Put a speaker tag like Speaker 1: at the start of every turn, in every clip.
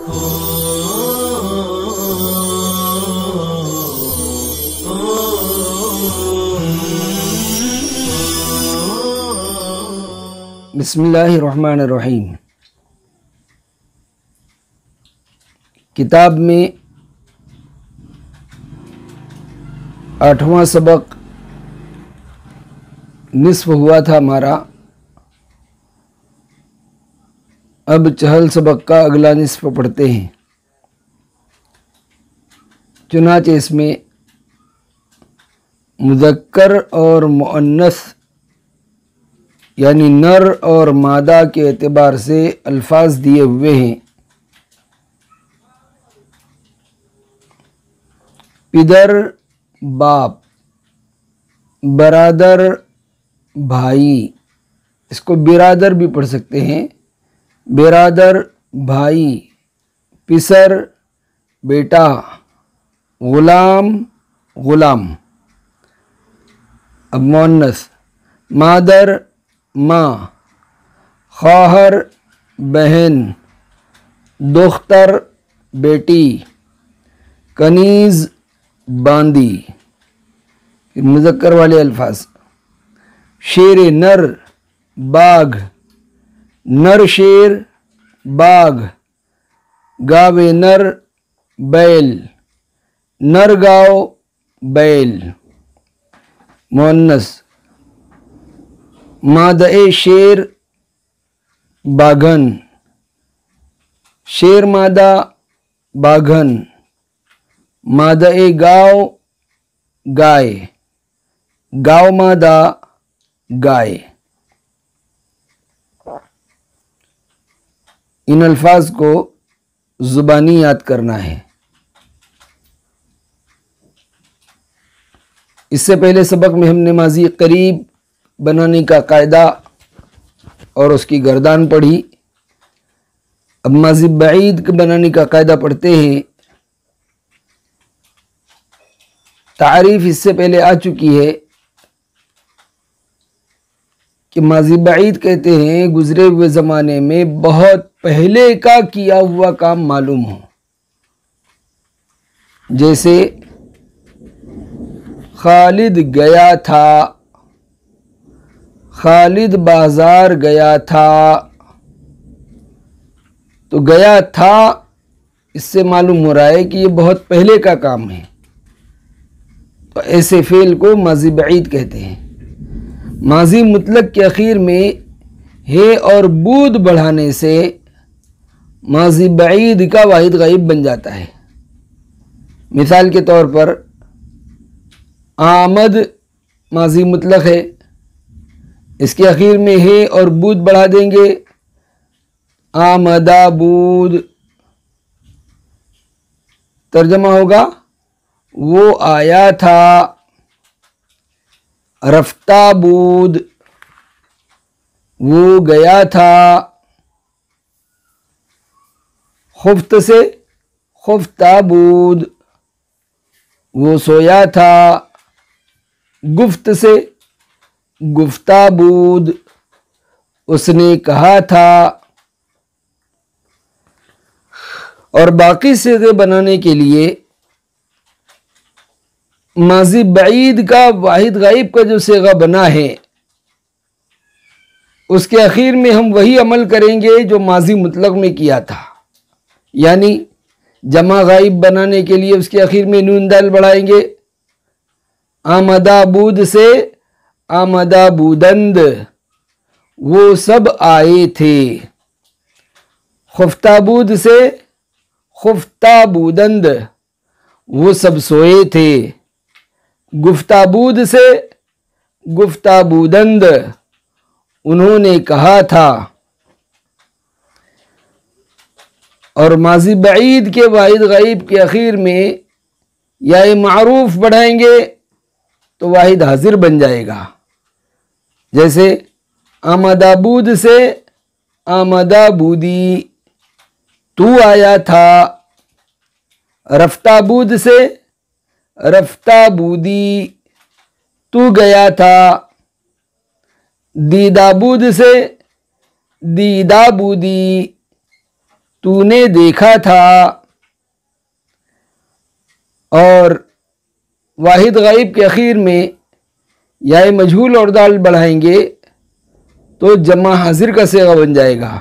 Speaker 1: بسم اللہ الرحمن الرحیم۔ کتاب میں 8واں سبق نصف ہوا تھا ہمارا، اب چہل سبق کا اگلا نصف پڑھتے ہیں۔ چنانچہ اس میں مذکر اور مؤنث یعنی نر اور مادہ کے اعتبار سے الفاظ دیے ہوئے ہیں۔ پدر باپ، برادر بھائی، اس کو برادر بھی پڑھ سکتے ہیں، برادر بھائی، پسر بیٹا، غلام غلام۔ اب مؤنث، مادر ماں، خواہر بہن، دختر بیٹی، کنیز باندی۔ مذکر والے الفاظ، شیر نر باغ، نر شیر باغ، گاوے نر بیل، نر گاؤ بیل۔ مؤنث، مادہ شیر باگھن، شیر مادہ باگھن، مادہ گاؤ گائے، گاؤ مادہ گائے۔ ان الفاظ کو زبانی یاد کرنا ہے۔ اس سے پہلے سبق میں ہم نے ماضی قریب بنانے کا قاعدہ اور اس کی گردان پڑھی۔ اب ماضی بعید بنانے کا قاعدہ پڑھتے ہیں۔ تعریف اس سے پہلے آ چکی ہے کہ ماضی بعید کہتے ہیں گزرے ہوئے زمانے میں بہت پہلے کا کیا ہوا کام معلوم ہو، جیسے خالد گیا تھا، خالد بازار گیا تھا۔ تو گیا تھا اس سے معلوم ہو رہا ہے کہ یہ بہت پہلے کا کام ہے، تو ایسے فعل کو ماضی بعید کہتے ہیں۔ ماضی مطلق کے اخیر میں ہے اور بود بڑھانے سے ماضی بعید کا واحد غائب بن جاتا ہے۔ مثال کے طور پر آمد ماضی مطلق ہے، اس کے اخیر میں ہے اور بود بڑھا دیں گے، آمدہ بود۔ ترجمہ ہوگا وہ آیا تھا، رفتہ بود، وہ گیا تھا۔ خفت سے خفتہ بود، وہ سویا تھا۔ گفت سے گفتہ بود، اس نے کہا تھا۔ اور باقی صیغے بنانے کے لیے ماضی بعید کا واحد غائب کا جو صیغہ بنا ہے اس کے اخیر میں ہم وہی عمل کریں گے جو ماضی مطلق میں کیا تھا، یعنی جمع غائب بنانے کے لیے اس کے اخیر میں نون دال بڑھائیں گے۔ آمدہ بود سے آمدہ بودند، وہ سب آئے تھے۔ خفتہ بود سے خفتہ بودند، وہ سب سوئے تھے۔ گفتہ بود سے گفتہ بودند، انہوں نے کہا تھا۔ اور ماضی بعید کے واحد غائب کے اخیر میں یا معروف بڑھائیں گے تو واحد حاضر بن جائے گا، جیسے آمدہ بود سے آمدہ بودی، تو آیا تھا۔ رفتہ بود سے رفتہ بودی، تو گیا تھا۔ دیدہ بود سے دیدہ بودی، تو نے دیکھا تھا، اور واحد غائب کے اخیر میں یا مجہول اور دال بڑھائیں گے تو جمع حاضر کا صیغہ بن جائے گا.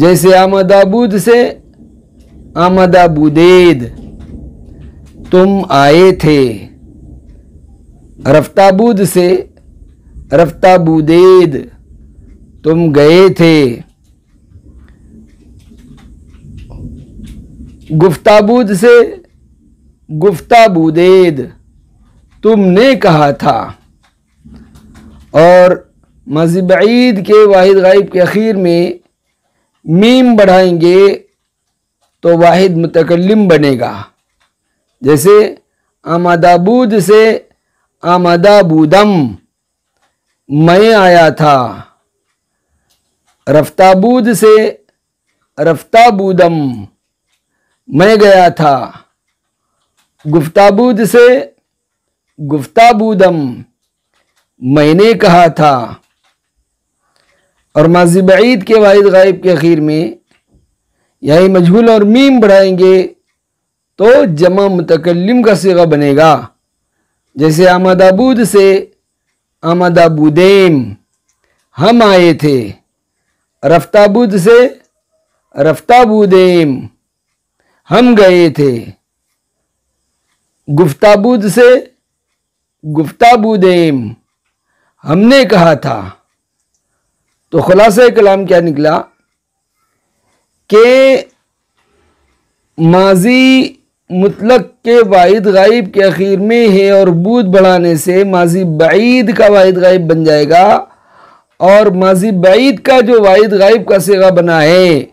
Speaker 1: جیسے آمدہ بود سے آمدہ بودید، تم آئے تھے. رفتہ بود سے رفتہ بودید، تم گئے تھے. گفتہ بود سے گفتہ بودید، تم نے کہا تھا. اور ماضی بعید کے واحد غائب کے اخیر میں میم بڑھائیں گے تو واحد متکلم بنے گا. جیسے آمدہ بود سے آمدہ بودم، میں آیا تھا. رفتہ بود سے رفتہ بودم، میں گیا تھا. گفتہ بود سے گفتہ بودم، میں نے کہا تھا. اور ماضی بعید کے واحد غائب کے اخیر میں یا مجہول اور میم بڑھائیں گے تو جمع متکلم کا صیغہ بنے گا. جیسے آمدہ بود سے آمدہ بودیم، ہم آئے تھے. رفتہ بود سے رفتہ بودیم، ہم گئے تھے. گفتہ بود سے گفتہ بودیم، ہم نے کہا تھا. تو خلاصہ کلام کیا نکلا کہ ماضی مطلق کے واحد غائب کے اخیر میں ہے اور بود بڑھانے سے ماضی بعید کا واحد غائب بن جائے گا، اور ماضی بعید کا جو واحد غائب کا صیغہ بنا ہے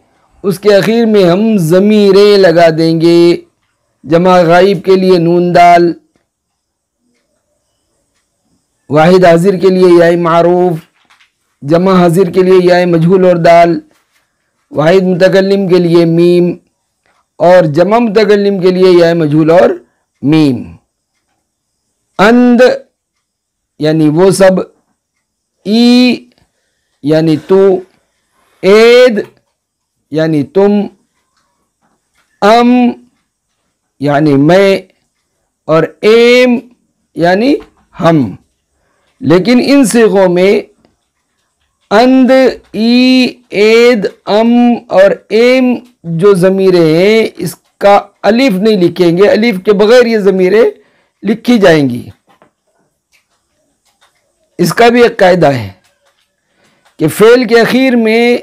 Speaker 1: اس کے اخیر میں ہم ضمیریں لگا دیں گے. جمع غائب کے لیے نون دال، واحد حاضر کے لیے یا معروف، جمع حاضر کے لیے یا مجہول اور دال، واحد متکلم کے لیے میم، اور جمع متکلم کے لیے یا مجہول اور میم. اند یعنی وہ سب، ای یعنی تو، اید یعنی تم، ام یعنی میں، اور ایم یعنی ہم. لیکن ان صیغوں میں اند، ای، اید، ام اور ایم جو ضمیریں ہیں اس کا الف نہیں لکھیں گے. الف کے بغیر یہ ضمیریں لکھی جائیں گی. اس کا بھی ایک قاعدہ ہے کہ فعل کے اخیر میں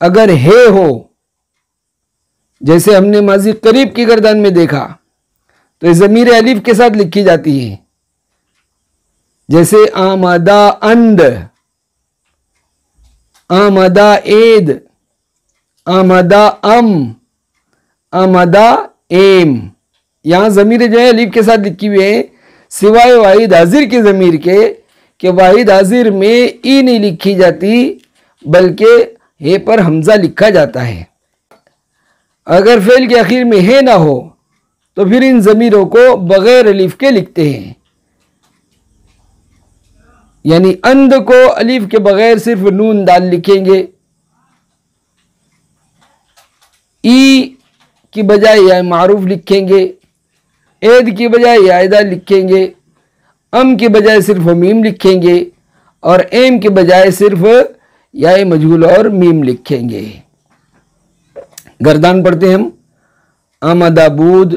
Speaker 1: اگر ہے ہو، جیسے ہم نے ماضی قریب کی گردان میں دیکھا تو یہ ضمیر الف کے ساتھ لکھی جاتی ہے. جیسے آمدہ اند، آمدہ اید، آمدہ ام، آمدہ ایم. یہاں ضمیر جو ہے الف کے ساتھ لکھی ہوئی ہے، سوائے واحد حاضر کے ضمیر کے کہ واحد حاضر میں ای نہیں لکھی جاتی بلکہ ہے پر حمزہ لکھا جاتا ہے. اگر فعل کے آخر میں ہے نہ ہو تو پھر ان ضمیروں کو بغیر الف کے لکھتے ہیں. یعنی اند کو الف کے بغیر صرف نون دال لکھیں گے، ای کی بجائے یا معروف لکھیں گے، اید کی بجائے یا لکھیں گے، ام کی بجائے صرف میم لکھیں گے، اور ایم کی بجائے صرف یا مجہول اور میم لکھیں گے. گردان پڑھتے ہیں ہم. آمدہ بود،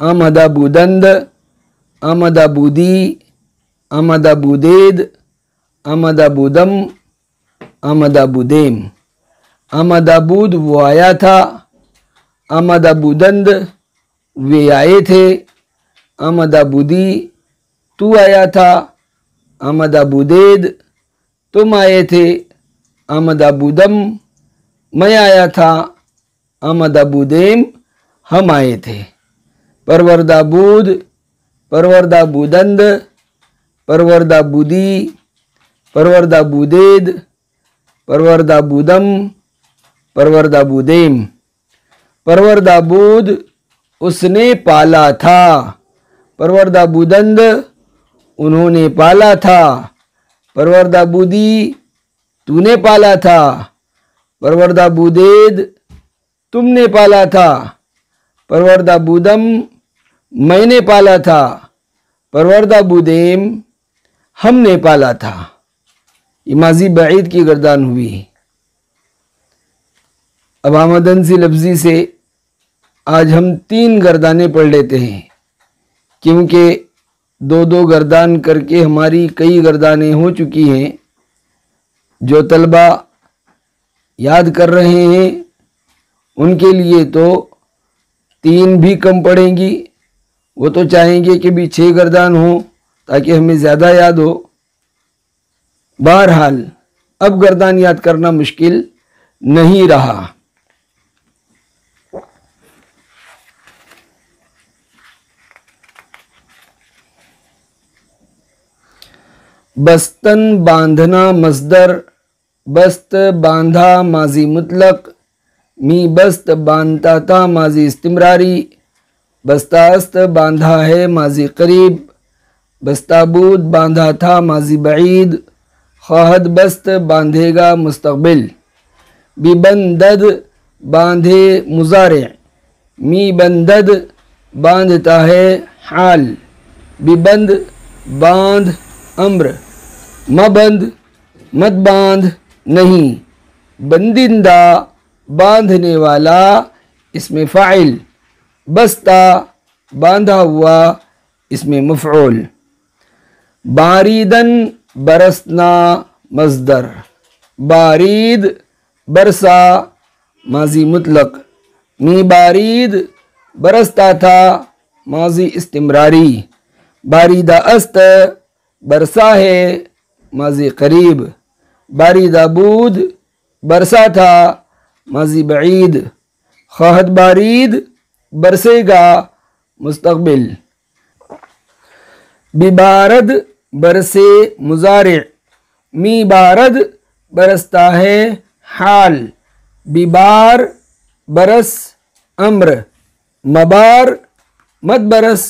Speaker 1: آمدہ بودند، آمدہ بودی، آمدہ بودید، آمدہ بودم، آمدہ بودیم. آمدہ بود وہ آیا تھا، آمدہ بودند وہ آئے تھے، آمدہ بودی تو آیا تھا، آمدہ بودید تم آئے تھے، آمدہ بودم میں آیا تھا، آمدہ بودیم ہم آئے تھے. پروردہ بود، پروردہ بودند، پروردہ بودی، پروردہ بودید، پروردہ بودم، پروردہ بودیم. پروردہ بود اس نے پالا تھا، پروردہ بودند انہوں نے پالا تھا، پروردہ بودی تو نے پالا تھا، پروردہ بودید تم نے پالا تھا، پروردہ بودم میں نے پالا تھا، پروردہ بودیم ہم نے پالا تھا۔ یہ ماضی بعید کی گردان ہوئی۔ اب آمدن سی لفظی سے آج ہم 3 گردانیں پڑھ لیتے ہیں، کیونکہ 2 گردان کر کے ہماری کئی گردانیں ہو چکی ہیں۔ جو طلبہ یاد کر رہے ہیں ان کے لیے تو 3 بھی کم پڑیں گی، وہ تو چاہیں گے کہ بھی 6 گردان ہوں تاکہ ہمیں زیادہ یاد ہو۔ بہرحال اب گردان یاد کرنا مشکل نہیں رہا۔ بستن باندھنا مصدر، بست باندھا ماضی مطلق، می بست باندھتا تھا ماضی استمراری، بستاست باندھا ہے ماضی قریب، بستابود باندھا تھا ماضی بعید، خواہد بست باندھے گا مستقبل، ببندد باندھے مضارع، می بندد باندھتا ہے حال، ببند باندھ امر، مبند مت باندھ نہیں، بندندہ باندھنے والا اسم فاعل، بستہ باندھا ہوا اسم مفعول، باریدن برسنا مصدر، بارید برسا ماضی مطلق، می بارید برستا تھا ماضی استمراری، باریدہ است برسا ہے ماضی قریب، باریدہ بود برسا تھا ماضی بعید، خواہد بارید برسے گا مستقبل، ببارد برسے مضارع، می بارد برستا ہے حال، ببار برس امر، مبار مت برس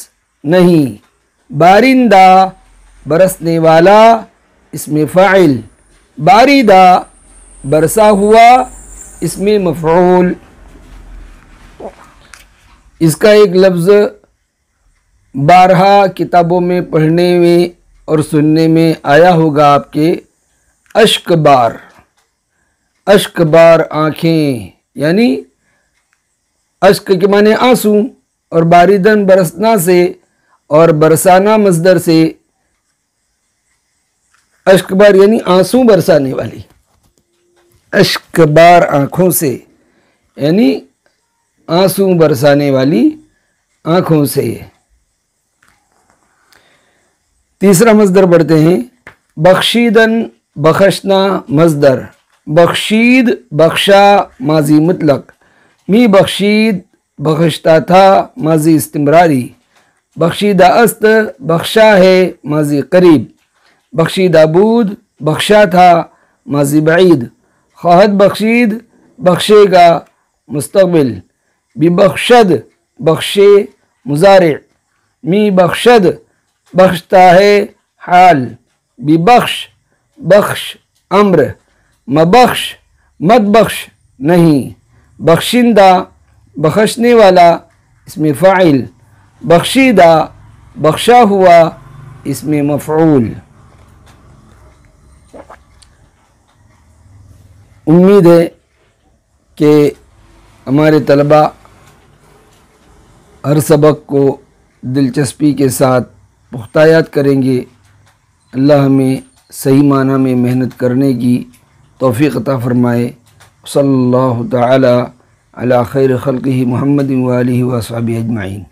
Speaker 1: نہیں، بارندہ برسنے والا اسم فاعل، باریدہ برسا ہوا اسم مفعول۔ اس کا ایک لفظ بارہا کتابوں میں پڑھنے میں اور سننے میں آیا ہوگا آپ کے، اشک بار۔ اشک بار آنکھیں، یعنی اشک کے معنی آنسو، اور باریدن برسنا سے اور برسانا مصدر سے، اشک بار یعنی آنسو برسانے والی، اشک بار آنکھوں سے یعنی آنسو برسانے والی آنکھوں سے۔ تیسرا مصدر پڑھتے ہیں، بخشیدن بخشنا مصدر، بخشید بخشا ماضی مطلق، می بخشید بخشتا تھا ماضی استمراری، بخشیدہ است بخشا ہے ماضی قریب، بخشیدہ بود بخشا تھا ماضی بعید، خواہد بخشید بخشے گا مستقبل، ببخشد بخشے مضارع، می بخشد بخشتا ہے حال، ببخش بخش امر، مبخش مت بخش نہیں، بخشندہ بخشنے والا اسم فاعل، بخشیدہ بخشا ہوا اسم مفعول۔ امید ہے کہ ہمارے طلباء ہر سبق کو دلچسپی کے ساتھ پختہ یاد کریں گے۔ اللہ ہمیں صحیح معنی میں محنت کرنے کی توفیق عطا فرمائے۔ صلی اللہ تعالی علی خیر خلقہ محمد و آلہ و صحبہ اجمعین۔